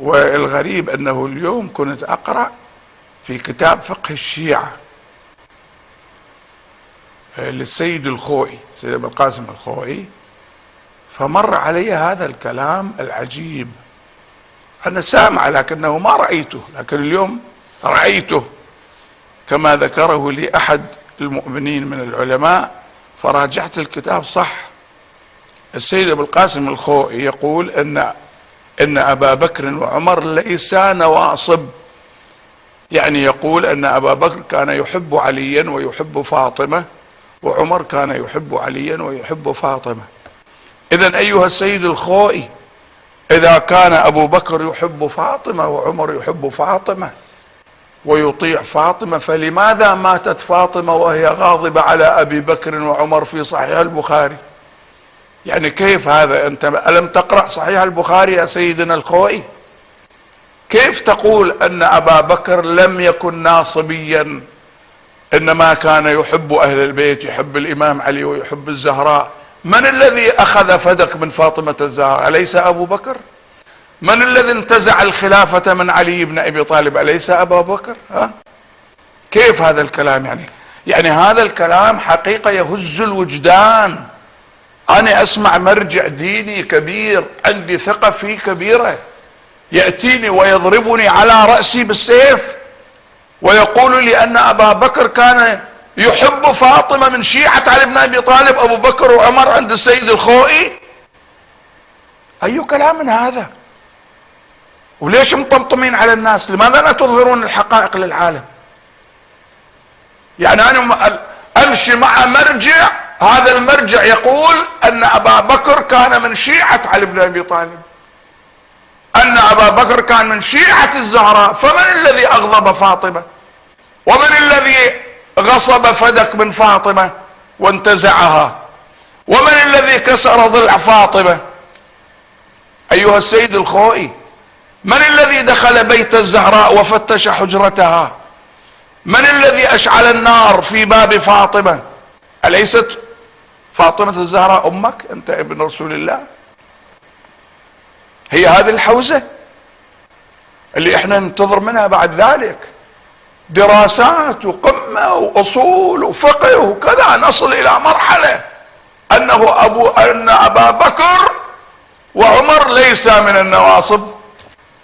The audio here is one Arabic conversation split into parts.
والغريب أنه اليوم كنت أقرأ في كتاب فقه الشيعة للسيد الخوئي، سيد أبو القاسم الخوئي، فمر علي هذا الكلام العجيب. أنا سامع لكنه ما رأيته، لكن اليوم رأيته كما ذكره لي أحد المؤمنين من العلماء، فراجعت الكتاب صح. السيد أبو القاسم الخوئي يقول إن أبا بكر وعمر ليسا نواصب، يعني يقول أن أبا بكر كان يحب عليا ويحب فاطمة، وعمر كان يحب عليا ويحب فاطمة. إذن أيها السيد الخوئي، إذا كان أبو بكر يحب فاطمة وعمر يحب فاطمة ويطيع فاطمة، فلماذا ماتت فاطمة وهي غاضبة على أبي بكر وعمر في صحيح البخاري؟ يعني كيف هذا؟ أنت ألم تقرأ صحيح البخاري يا سيدنا الخوئي؟ كيف تقول أن أبا بكر لم يكن ناصبيا، إنما كان يحب أهل البيت، يحب الإمام علي ويحب الزهراء؟ من الذي أخذ فدك من فاطمة الزهراء؟ أليس أبو بكر؟ من الذي انتزع الخلافة من علي بن أبي طالب؟ أليس أبا بكر؟ كيف هذا الكلام؟ يعني هذا الكلام حقيقة يهز الوجدان. أنا أسمع مرجع ديني كبير عندي ثقة فيه كبيرة يأتيني ويضربني على رأسي بالسيف ويقول لي أن أبا بكر كان يحب فاطمة من شيعة علي بن أبي طالب، أبو بكر وعمر عند السيد الخوئي. أي كلام هذا؟ وليش مطمطمين على الناس؟ لماذا لا تظهرون الحقائق للعالم؟ يعني أنا أمشي مع مرجع، هذا المرجع يقول أن أبا بكر كان من شيعة علي بن أبي طالب، أن أبا بكر كان من شيعة الزهراء، فمن الذي أغضب فاطمة؟ ومن الذي غصب فدك من فاطمة وانتزعها؟ ومن الذي كسر ضلع فاطمة؟ أيها السيد الخوئي، من الذي دخل بيت الزهراء وفتش حجرتها؟ من الذي أشعل النار في باب فاطمة؟ أليست فاطمة الزهراء أمك؟ أنت ابن رسول الله. هي هذه الحوزة اللي احنا ننتظر منها بعد ذلك دراسات وقمة وأصول وفقه وكذا، نصل إلى مرحلة أن أبا بكر وعمر ليس من النواصب.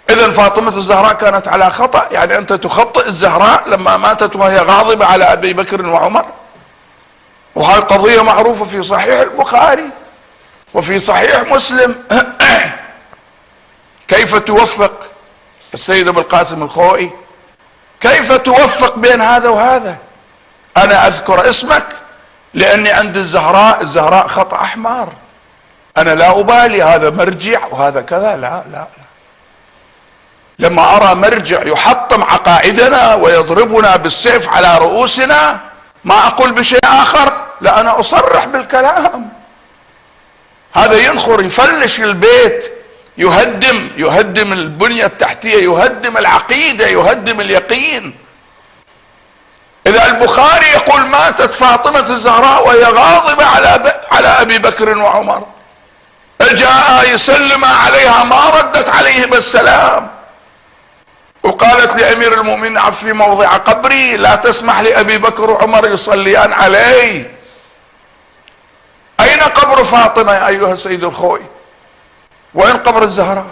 إذن فاطمة الزهراء كانت على خطأ، يعني أنت تخطئ الزهراء لما ماتت وهي غاضبة على أبي بكر وعمر. وهذه قضية معروفة في صحيح البخاري وفي صحيح مسلم. كيف توفق السيد أبو القاسم الخوئي؟ كيف توفق بين هذا وهذا؟ أنا أذكر اسمك لأني عند الزهراء خط أحمر، أنا لا أبالي هذا مرجع وهذا كذا، لا لا لا. لما أرى مرجع يحطم عقائدنا ويضربنا بالسيف على رؤوسنا ما أقول بشيء آخر، لا أنا أصرح بالكلام. هذا ينخر يفلش البيت، يهدم البنية التحتية، يهدم العقيدة، يهدم اليقين. إذا البخاري يقول ماتت فاطمة الزهراء وهي غاضبة على أبي بكر وعمر، جاء يسلم عليها ما ردت عليه بالسلام، وقالت لأمير المؤمنين في موضع قبري لا تسمح لأبي بكر وعمر يصليان علي. أين قبر فاطمة يا أيها السيد الخوئي؟ وين قبر الزهراء؟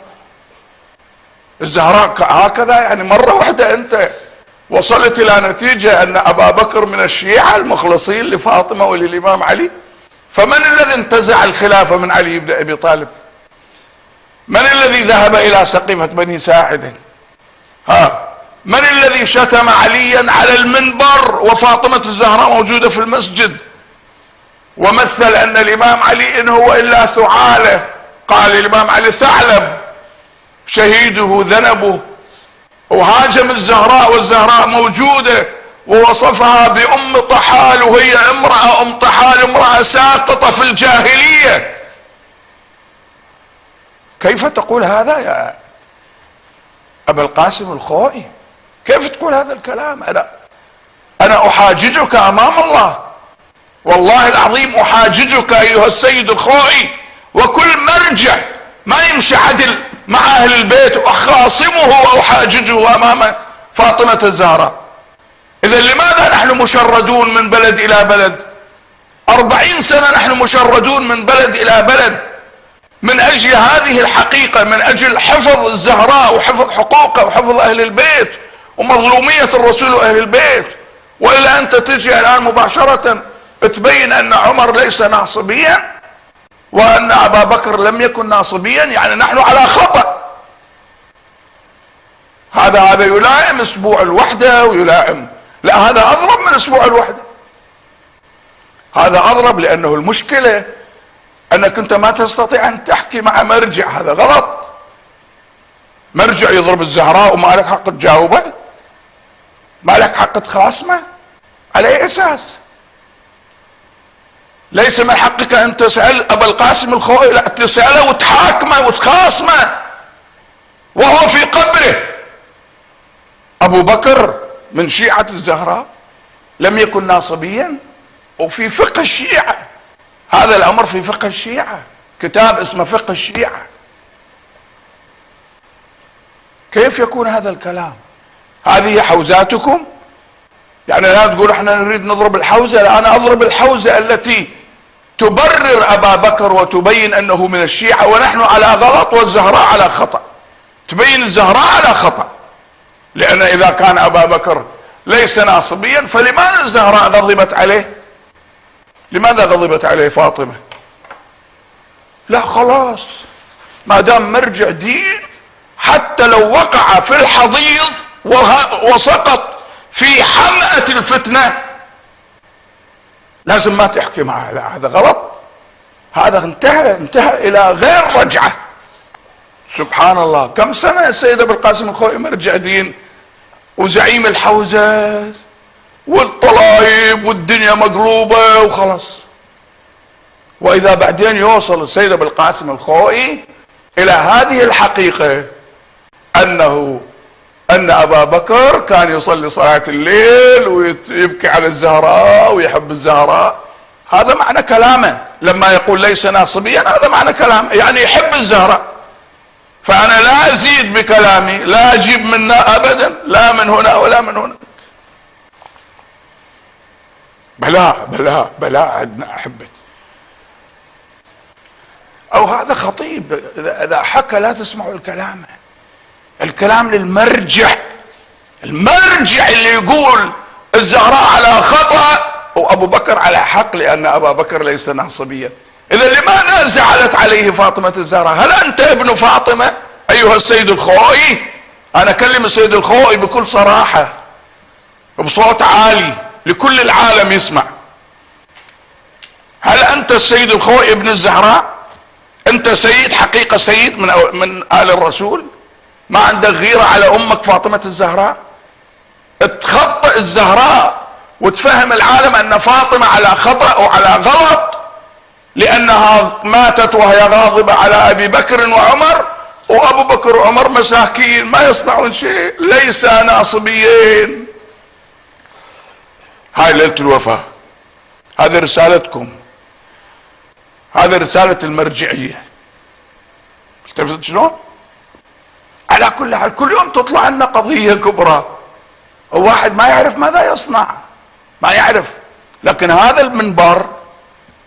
الزهراء هكذا يعني مرة واحدة أنت وصلت إلى نتيجة أن أبا بكر من الشيعة المخلصين لفاطمة وللإمام علي؟ فمن الذي انتزع الخلافة من علي بن أبي طالب؟ من الذي ذهب إلى سقيفة بني ساعدة؟ من الذي شتم عليا على المنبر وفاطمة الزهراء موجودة في المسجد، ومثل أن الإمام علي إن هو إلا ثعالة؟ قال الإمام علي ثعلب شهيده ذنبه، وهاجم الزهراء والزهراء موجودة ووصفها بأم طحال، وهي امرأة أم طحال امرأة ساقطة في الجاهلية. كيف تقول هذا يا أبا القاسم الخوئي؟ كيف تقول هذا الكلام؟ أنا أحاججك أمام الله، والله العظيم أحاججك أيها السيد الخوئي، وكل مرجع ما يمشي عدل مع اهل البيت واخاصمه واحاججه امام فاطمة الزهراء. اذا لماذا نحن مشردون من بلد الى بلد؟ 40 سنة نحن مشردون من بلد الى بلد من اجل هذه الحقيقة، من اجل حفظ الزهراء وحفظ حقوقها وحفظ اهل البيت ومظلومية الرسول واهل البيت. والا انت تجي الان مباشرة تبين ان عمر ليس ناصبيا وان ابا بكر لم يكن ناصبيا، يعني نحن على خطأ. هذا يلائم اسبوع الوحدة ويلائم، لا هذا اضرب من اسبوع الوحدة. هذا اضرب، لانه المشكلة انك انت ما تستطيع ان تحكي مع مرجع، هذا غلط. مرجع يضرب الزهراء وما لك حق تجاوبه، ما لك حق تخاصمه، على اي اساس؟ ليس من حقك ان تسأل ابا القاسم الخوئي، لا تسأله وتحاكمه وتخاصمه وهو في قبره. ابو بكر من شيعة الزهراء لم يكن ناصبيا، وفي فقه الشيعة هذا الامر، في فقه الشيعة كتاب اسمه فقه الشيعة. كيف يكون هذا الكلام؟ هذه حوزاتكم، يعني لا تقول احنا نريد نضرب الحوزة، لا انا اضرب الحوزة التي تبرر ابا بكر وتبين انه من الشيعة ونحن على غلط والزهراء على خطأ. تبين الزهراء على خطأ، لان اذا كان ابا بكر ليس ناصبيا فلماذا الزهراء غضبت عليه؟ لماذا غضبت عليه فاطمة؟ لا خلاص، ما دام مرجع دين حتى لو وقع في الحضيض وسقط في حمأة الفتنة لازم ما تحكي معه، لا هذا غلط، هذا انتهى الى غير رجعة. سبحان الله، كم سنة السيد ابو القاسم الخوئي مرجع دين وزعيم الحوزة والطلايب والدنيا مقلوبة وخلاص. واذا بعدين يوصل السيد ابو القاسم الخوئي الى هذه الحقيقة ان ابا بكر كان يصلي صلاة الليل ويبكي على الزهراء ويحب الزهراء، هذا معنى كلامه. لما يقول ليس ناصبيا هذا معنى كلامه، يعني يحب الزهراء. فانا لا ازيد بكلامي، لا اجيب منها ابدا، لا من هنا ولا من هنا. بلا عندنا احبتي. او هذا خطيب اذا حكى لا تسمعوا الكلام للمرجع، المرجع اللي يقول الزهراء على خطأ وابو بكر على حق، لان ابا بكر ليس ناصبيا. اذا لماذا زعلت عليه فاطمة الزهراء؟ هل انت ابن فاطمة ايها السيد الخوئي؟ انا اكلم السيد الخوئي بكل صراحة بصوت عالي لكل العالم يسمع. هل انت السيد الخوئي ابن الزهراء؟ انت سيد حقيقة، سيد من آل الرسول؟ ما عندك غيرة على امك فاطمة الزهراء؟ تخطئ الزهراء وتفهم العالم ان فاطمة على خطأ وعلى غلط، لانها ماتت وهي غاضبة على ابي بكر وعمر، وابو بكر وعمر مساكين ما يصنعون شيء، ليس ناصبيين. هاي ليلة الوفاة، هذه رسالتكم، هذه رسالة المرجعية. شفت شلون؟ على كل حال كل يوم تطلع لنا قضية كبرى وواحد ما يعرف ماذا يصنع، ما يعرف. لكن هذا المنبر،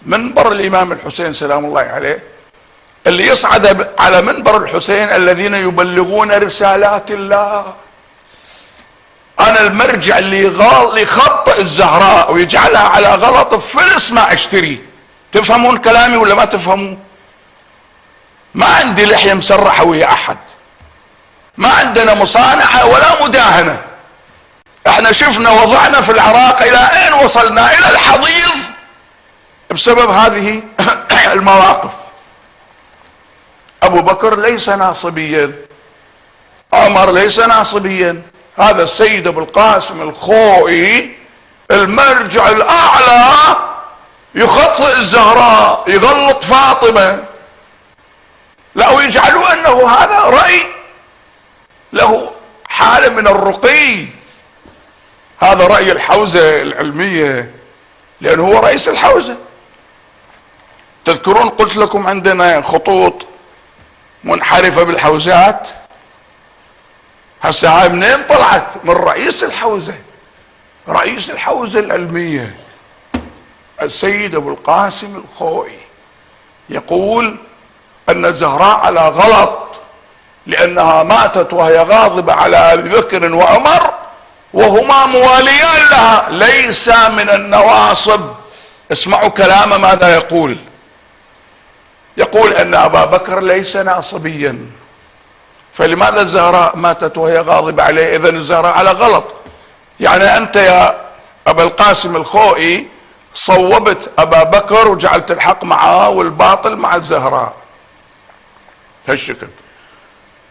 منبر الامام الحسين سلام الله عليه، اللي يصعد على منبر الحسين الذين يبلغون رسالات الله. انا المرجع اللي يخطئ الزهراء ويجعلها على غلط فلس ما اشتري. تفهمون كلامي ولا ما تفهمون؟ ما عندي لحية مسرحة ويا احد، ما عندنا مصانعة ولا مداهنة. احنا شفنا وضعنا في العراق الى اين وصلنا، الى الحضيض بسبب هذه المواقف. ابو بكر ليس ناصبيا، عمر ليس ناصبيا، هذا السيد ابو القاسم الخوئي المرجع الاعلى يخطئ الزهراء، يغلط فاطمة، لا ويجعلوا انه هذا رأي له حالة من الرقي. هذا رأي الحوزة العلمية، لأنه هو رئيس الحوزة. تذكرون قلت لكم عندنا خطوط منحرفة بالحوزات. هسه هاي منين طلعت؟ من رئيس الحوزة، رئيس الحوزة العلمية السيد ابو القاسم الخوئي يقول ان الزهراء على غلط لانها ماتت وهي غاضبة على ابي بكر وعمر وهما مواليان لها، ليس من النواصب. اسمعوا كلامه ماذا يقول. يقول ان ابا بكر ليس ناصبيا، فلماذا الزهراء ماتت وهي غاضبة عليه؟ اذن الزهراء على غلط. يعني انت يا ابا القاسم الخوئي صوبت ابا بكر وجعلت الحق معه والباطل مع الزهراء هالشكل.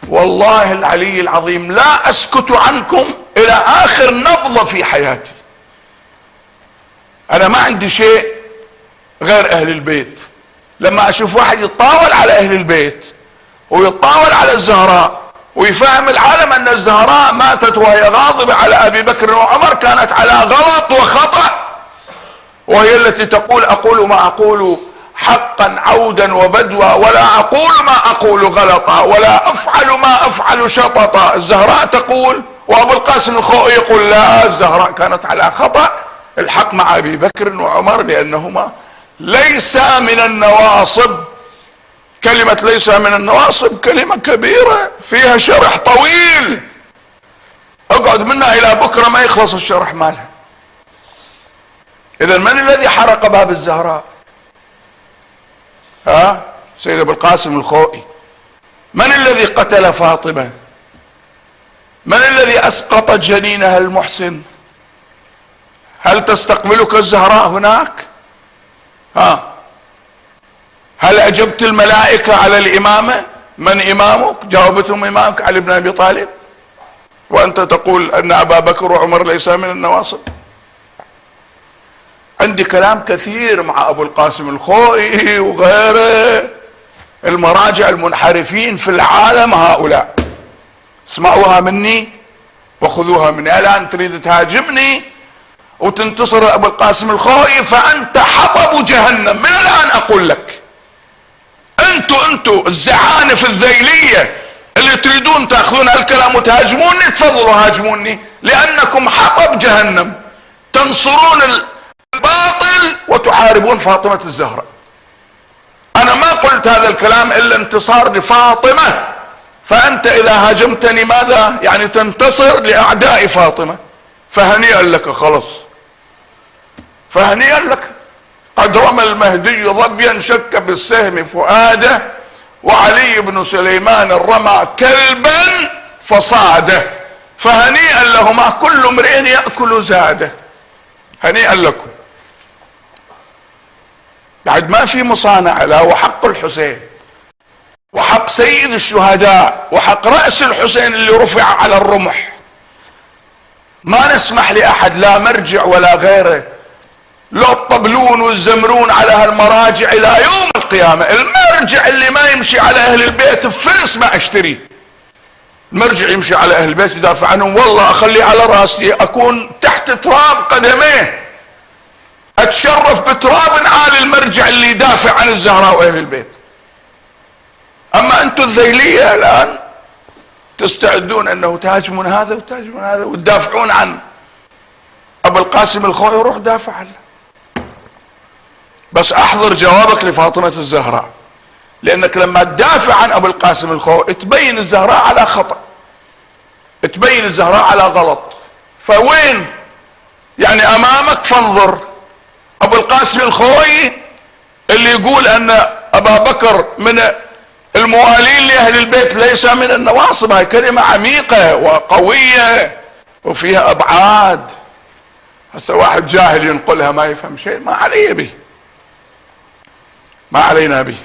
والله العلي العظيم لا اسكت عنكم الى اخر نبضة في حياتي. انا ما عندي شيء غير اهل البيت. لما اشوف واحد يتطاول على اهل البيت ويتطاول على الزهراء ويفهم العالم ان الزهراء ماتت وهي غاضبة على ابي بكر وعمر كانت على غلط وخطأ، وهي التي تقول اقول ما اقول حقا عودا وبدوا ولا اقول ما اقول غلطا ولا افعل ما افعل شططا. الزهراء تقول وابو القاسم الخوئي يقول لا، الزهراء كانت على خطأ، الحق مع ابي بكر وعمر لانهما ليس من النواصب. كلمة ليس من النواصب كلمة كبيرة فيها شرح طويل، اقعد منها الى بكرة ما يخلص الشرح مالها. اذا من الذي حرق باب الزهراء؟ سيد ابو القاسم الخوئي. من الذي قتل فاطمة؟ من الذي اسقط جنينها المحسن؟ هل تستقبلك الزهراء هناك؟ هل اجبت الملائكة على الامامة؟ من امامك؟ جاوبتهم امامك علي بن ابي طالب، وانت تقول ان ابا بكر وعمر ليس من النواصب. عندي كلام كثير مع ابو القاسم الخوئي وغيره، المراجع المنحرفين في العالم هؤلاء، اسمعوها مني وخذوها مني. الان تريد تهاجمني وتنتصر ابو القاسم الخوئي فانت حطب جهنم. من الان اقول لك انتوا الزعانف الذيلية اللي تريدون تاخذون هالكلام وتهاجموني، تفضلوا هاجموني، لانكم حطب جهنم تنصرون الباطل وتحاربون فاطمة الزهراء. انا ما قلت هذا الكلام الا انتصار لفاطمة، فانت اذا هاجمتني ماذا يعني؟ تنتصر لاعداء فاطمة. فهنيئا لك، خلص فهنيئا لك. قد رمى المهدي ظبيا شك بالسهم فؤاده، وعلي بن سليمان رمى كلبا فصاده، فهنيئا لهما كل امرئ يأكل زاده. هنيئا لكم. بعد ما في مصانعة، لا، وحق الحسين وحق سيد الشهداء وحق رأس الحسين اللي رفع على الرمح. ما نسمح لأحد، لا مرجع ولا غيره، لو الطبلون والزمرون على هالمراجع الى يوم القيامة. المرجع اللي ما يمشي على اهل البيت بفلس ما اشتري. المرجع يمشي على اهل البيت يدافع عنهم، والله اخليه على راسي، اكون تحت تراب قدميه، اتشرف بتراب عالي المرجع اللي يدافع عن الزهراء واهل البيت. اما انتم الذيلية الان تستعدون انه تهاجمون هذا وتهاجمون هذا وتدافعون عن ابو القاسم الخوئي، روح دافع عنه. بس احضر جوابك لفاطمة الزهراء، لانك لما تدافع عن ابو القاسم الخوئي تبين الزهراء على خطأ، تبين الزهراء على غلط. فوين يعني امامك فانظر. ابو القاسم الخوئي اللي يقول ان ابا بكر من الموالين لاهل البيت ليس من النواصب، هاي كلمة عميقة وقوية وفيها ابعاد. هسه واحد جاهل ينقلها ما يفهم شيء، ما علي به، ما علينا به.